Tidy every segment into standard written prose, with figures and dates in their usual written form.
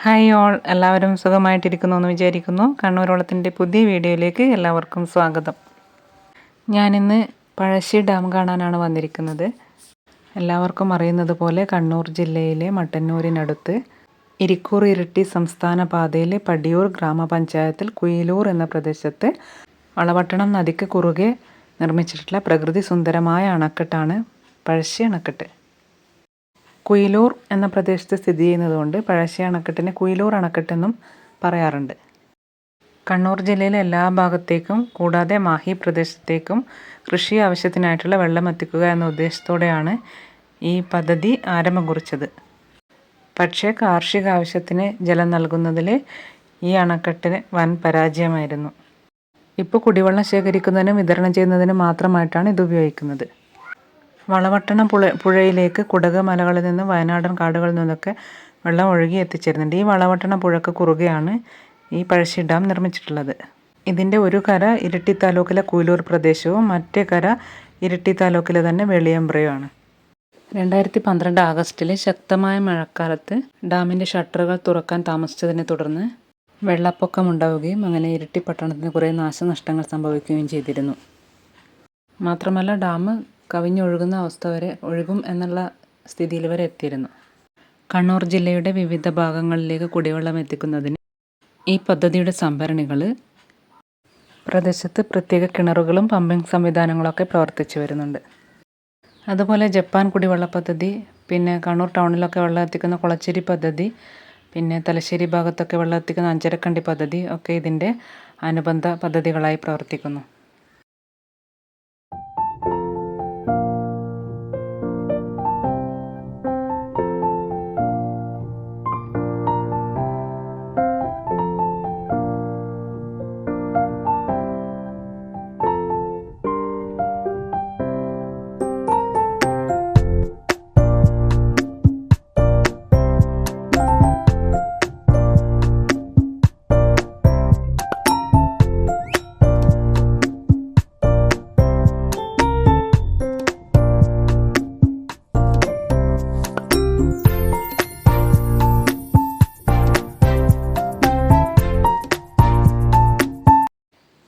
Hi all, എല്ലാവരും സുഖമായിട്ടിരിക്കുന്നു എന്ന് വിചാരിക്കുന്നു. കണ്ണൂരോളത്തിൻ്റെ പുതിയ വീഡിയോയിലേക്ക് എല്ലാവർക്കും സ്വാഗതം. ഞാനിന്ന് പഴശ്ശി ഡാം കാണാനാണ് വന്നിരിക്കുന്നത്. എല്ലാവർക്കും അറിയുന്നത് പോലെ കണ്ണൂർ ജില്ലയിലെ മട്ടന്നൂരിനടുത്ത് ഇരിക്കൂർ ഇരിട്ടി സംസ്ഥാന പാതയിലെ പടിയൂർ ഗ്രാമപഞ്ചായത്തിൽ കുയിലൂർ എന്ന പ്രദേശത്ത് വളപട്ടണം നദിക്ക് കുറുകെ നിർമ്മിച്ചിട്ടുള്ള പ്രകൃതി സുന്ദരമായ അണക്കെട്ടാണ് പഴശ്ശി അണക്കെട്ട്. കുയിലൂർ എന്ന പ്രദേശത്ത് സ്ഥിതി ചെയ്യുന്നതുകൊണ്ട് പഴശ്ശി അണക്കെട്ടിനെ കുയിലൂർ അണക്കെട്ടെന്നും പറയാറുണ്ട്. കണ്ണൂർ ജില്ലയിലെ എല്ലാ ഭാഗത്തേക്കും കൂടാതെ മാഹി പ്രദേശത്തേക്കും കൃഷി ആവശ്യത്തിനായിട്ടുള്ള വെള്ളം എത്തിക്കുക എന്ന ഉദ്ദേശത്തോടെയാണ് ഈ പദ്ധതി ആരംഭം കുറിച്ചത്. പക്ഷേ കാർഷിക ആവശ്യത്തിന് ജലം നൽകുന്നതിൽ ഈ അണക്കെട്ടിന് വൻ പരാജയമായിരുന്നു. ഇപ്പോൾ കുടിവെള്ളം ശേഖരിക്കുന്നതിനും വിതരണം ചെയ്യുന്നതിനും മാത്രമായിട്ടാണ് ഇത് ഉപയോഗിക്കുന്നത്. വളപട്ടണം പുഴയിലേക്ക് കുടക് മലകളിൽ നിന്നും വയനാടൻ കാടുകളിൽ നിന്നൊക്കെ വെള്ളം ഒഴുകി എത്തിച്ചേരുന്നുണ്ട്. ഈ വളപട്ടണം പുഴക്ക് കുറുകെയാണ് ഈ പഴശ്ശി ഡാം നിർമ്മിച്ചിട്ടുള്ളത്. ഇതിൻ്റെ ഒരു കര ഇരിട്ടി താലൂക്കിലെ കുയിലൂർ പ്രദേശവും മറ്റേ കര ഇരിട്ടി താലൂക്കിലെ തന്നെ വെളിയമ്പ്രയുമാണ്. 2012 ആഗസ്റ്റിൽ ശക്തമായ മഴക്കാലത്ത് ഡാമിൻ്റെ ഷട്ടറുകൾ തുറക്കാൻ താമസിച്ചതിനെ തുടർന്ന് വെള്ളപ്പൊക്കമുണ്ടാവുകയും അങ്ങനെ ഇരിട്ടി പട്ടണത്തിന് കുറേ നാശനഷ്ടങ്ങൾ സംഭവിക്കുകയും ചെയ്തിരുന്നു. മാത്രമല്ല ഡാം കവിഞ്ഞൊഴുകുന്ന അവസ്ഥ വരെ ഒഴുകും എന്നുള്ള സ്ഥിതിയിൽ വരെ എത്തിയിരുന്നു. കണ്ണൂർ ജില്ലയുടെ വിവിധ ഭാഗങ്ങളിലേക്ക് കുടിവെള്ളം എത്തിക്കുന്നതിന് ഈ പദ്ധതിയുടെ സംഭരണികൾ പ്രദേശത്ത് പ്രത്യേക കിണറുകളും പമ്പിംഗ് സംവിധാനങ്ങളൊക്കെ പ്രവർത്തിച്ചു വരുന്നുണ്ട്. അതുപോലെ ജപ്പാൻ കുടിവെള്ള പദ്ധതി, പിന്നെ കണ്ണൂർ ടൗണിലൊക്കെ വെള്ളം എത്തിക്കുന്ന കുളച്ചേരി പദ്ധതി, പിന്നെ തലശ്ശേരി ഭാഗത്തൊക്കെ വെള്ളം എത്തിക്കുന്ന അഞ്ചരക്കണ്ടി പദ്ധതി ഒക്കെ ഇതിൻ്റെ അനുബന്ധ പദ്ധതികളായി പ്രവർത്തിക്കുന്നു.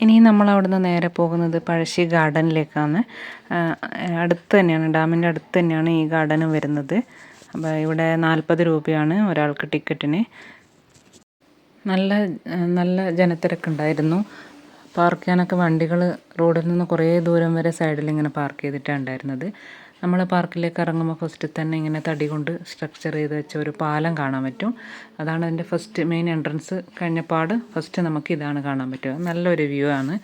ഇനി നമ്മൾ അവിടുന്ന് നേരെ പോകുന്നത് പഴശ്ശി ഗാർഡനിലേക്കാണ്. അടുത്ത് തന്നെയാണ്, ഡാമിൻ്റെ അടുത്ത് തന്നെയാണ് ഈ ഗാർഡനും വരുന്നത്. അപ്പോൾ ഇവിടെ 40 രൂപയാണ് ഒരാൾക്ക് ടിക്കറ്റിന്. നല്ല ജനത്തിരക്കുണ്ടായിരുന്നു. പാർക്ക് ചെയ്യാനൊക്കെ വണ്ടികൾ റോഡിൽ നിന്ന് കുറേ ദൂരം വരെ സൈഡിൽ ഇങ്ങനെ പാർക്ക് ചെയ്തിട്ടാണ് ഉണ്ടായിരുന്നത്. നമ്മൾ പാർക്കിലേക്ക് ഇറങ്ങുമ്പോൾ ഫസ്റ്റ് തന്നെ ഇങ്ങനെ തടി കൊണ്ട് സ്ട്രക്ചർ ചെയ്ത് വെച്ച ഒരു പാലം കാണാൻ പറ്റും. അതാണ് അതിൻ്റെ ഫസ്റ്റ് മെയിൻ എൻട്രൻസ്. കഴിഞ്ഞപാട് ഫസ്റ്റ് നമുക്ക് ഇതാണ് കാണാൻ പറ്റുക. നല്ലൊരു വ്യൂ ആണ്.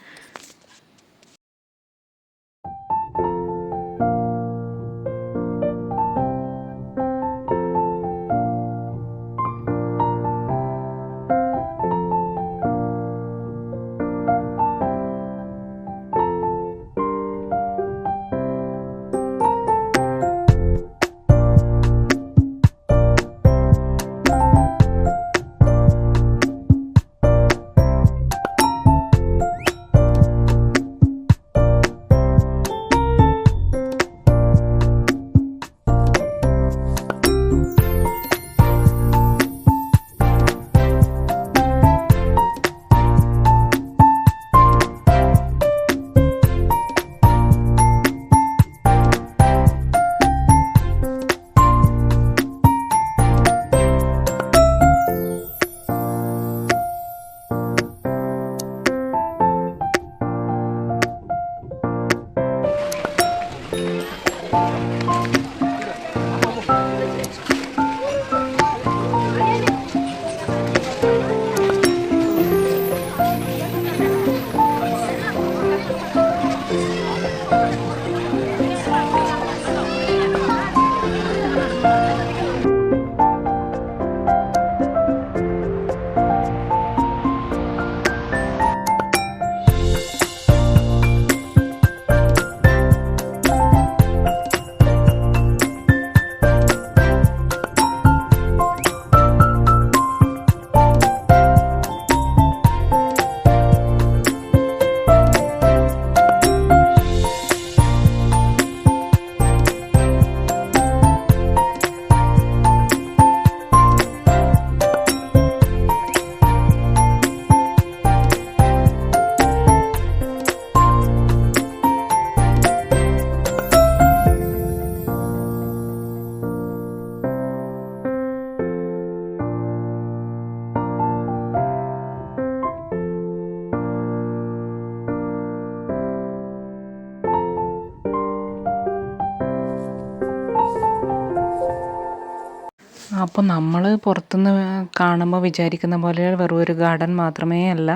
അപ്പോൾ നമ്മൾ പുറത്തുനിന്ന് കാണുമ്പോൾ വിചാരിക്കുന്ന പോലെ വെറും ഒരു ഗാർഡൻ മാത്രമേ അല്ല,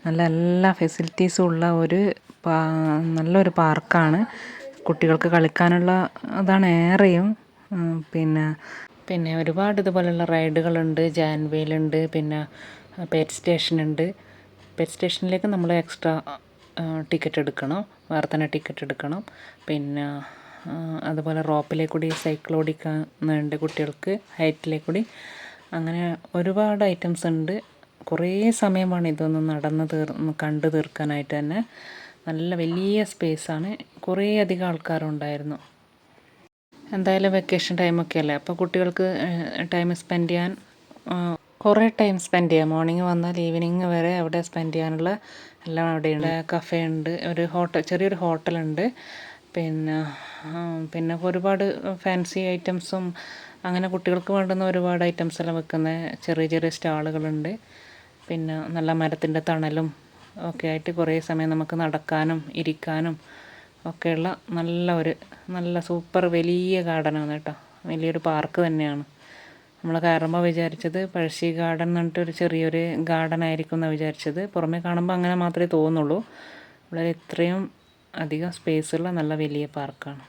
നല്ല എല്ലാ ഫെസിലിറ്റീസും ഉള്ള ഒരു നല്ലൊരു പാർക്കാണ്. കുട്ടികൾക്ക് കളിക്കാനുള്ള അതാണ് ഏറെയും. പിന്നെ ഒരുപാട് ഇതുപോലെയുള്ള റൈഡുകളുണ്ട്. ജാൻവേലുണ്ട്, പിന്നെ പെറ്റ് സ്റ്റേഷനുണ്ട്. പെറ്റ് സ്റ്റേഷനിലേക്ക് നമ്മൾ എക്സ്ട്രാ ടിക്കറ്റ് എടുക്കണം, വേറെ തന്നെ ടിക്കറ്റ് എടുക്കണം. പിന്നെ അതുപോലെ റോപ്പിലെ കൂടി സൈക്കിൾ ഓടിക്കുന്നുണ്ട് കുട്ടികൾക്ക്, ഹൈറ്റിലെ കൂടി. അങ്ങനെ ഒരുപാട് ഐറ്റംസ് ഉണ്ട്. കുറേ സമയം വേണം ഇതൊന്ന് കണ്ടു തീർക്കാനായിട്ട് തന്നെ. നല്ല വലിയ സ്പേസാണ്. കുറേ അധികം ആൾക്കാരുണ്ടായിരുന്നു. എന്തായാലും വെക്കേഷൻ ടൈമൊക്കെ അല്ലേ, അപ്പോൾ കുട്ടികൾക്ക് ടൈം സ്പെൻഡ് ചെയ്യാൻ കുറേ ടൈം സ്പെൻഡ് ചെയ്യാം. മോർണിംഗ് വന്നാൽ ഈവനിങ് വരെ അവിടെ സ്പെൻഡ് ചെയ്യാനുള്ള എല്ലാം അവിടെയുണ്ട്. കഫേ ഉണ്ട്, ഒരു ചെറിയൊരു ഹോട്ടലുണ്ട്. പിന്നെ ഒരുപാട് ഫാൻസി ഐറ്റംസും അങ്ങനെ കുട്ടികൾക്ക് വേണ്ടുന്ന ഒരുപാട് ഐറ്റംസ് എല്ലാം വെക്കുന്ന ചെറിയ ചെറിയ സ്റ്റാളുകളുണ്ട്. പിന്നെ നല്ല മരത്തിൻ്റെ തണലും ഒക്കെ ആയിട്ട് കുറേ സമയം നമുക്ക് നടക്കാനും ഇരിക്കാനും ഒക്കെയുള്ള നല്ല സൂപ്പർ വലിയ ഗാർഡനാണ് കേട്ടോ. വലിയൊരു പാർക്ക് തന്നെയാണ്. നമ്മൾ കയറുമ്പോൾ വിചാരിച്ചത് പഴശ്ശി ഗാർഡൻ എന്ന് പറഞ്ഞിട്ടൊരു ചെറിയൊരു ഗാർഡൻ ആയിരിക്കും എന്നാണ് വിചാരിച്ചത്. പുറമേ കാണുമ്പോൾ അങ്ങനെ മാത്രമേ തോന്നുള്ളൂ. വളരെ ഇത്രയും അധികം സ്പേസുള്ള നല്ല വലിയ പാർക്കാണ്.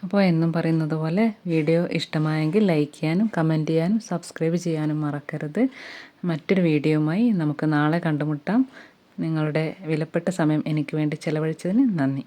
അപ്പോൾ എന്നും പറയുന്നത് പോലെ വീഡിയോ ഇഷ്ടമായെങ്കിൽ ലൈക്ക് ചെയ്യാനും കമൻറ്റ് ചെയ്യാനും സബ്സ്ക്രൈബ് ചെയ്യാനും മറക്കരുത്. മറ്റൊരു വീഡിയോയുമായി നമുക്ക് നാളെ കണ്ടുമുട്ടാം. നിങ്ങളുടെ വിലപ്പെട്ട സമയം എനിക്ക് വേണ്ടി ചെലവഴിച്ചതിന് നന്ദി.